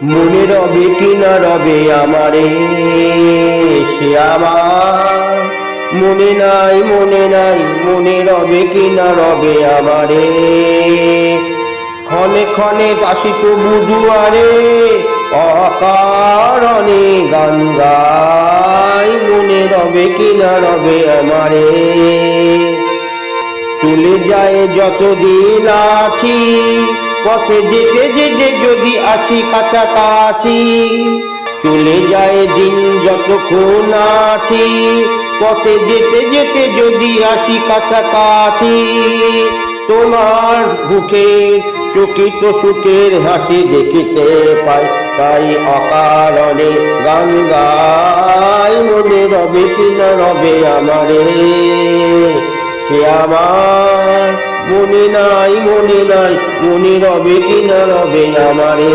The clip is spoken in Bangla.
মনে রবে কি না রবে আমারে সে আমার মনে নাই মনে নাই মনে রবে কি না রবে আমারে ক্ষণে ক্ষণে আসিত বুধুয়ারে অকারণে গান গাই মনে রবে কি না রবে আমারে চলে যায় যতদিন আছি পথে যেতে যেতে যদি আসি কাছাকাছি চলে যায় দিন যতক্ষণ আছি পথে যেতে যেতে যদি আসি কাছাকাছি তোমার মুখে চকিত সুখের হাসি দেখিতে পাই তাই অকারণে গান গাই মনে রবে কিনা রবে আমারে সে আমার মনে নাই মনে নাই মনে রবে কিনা রবে আমারে।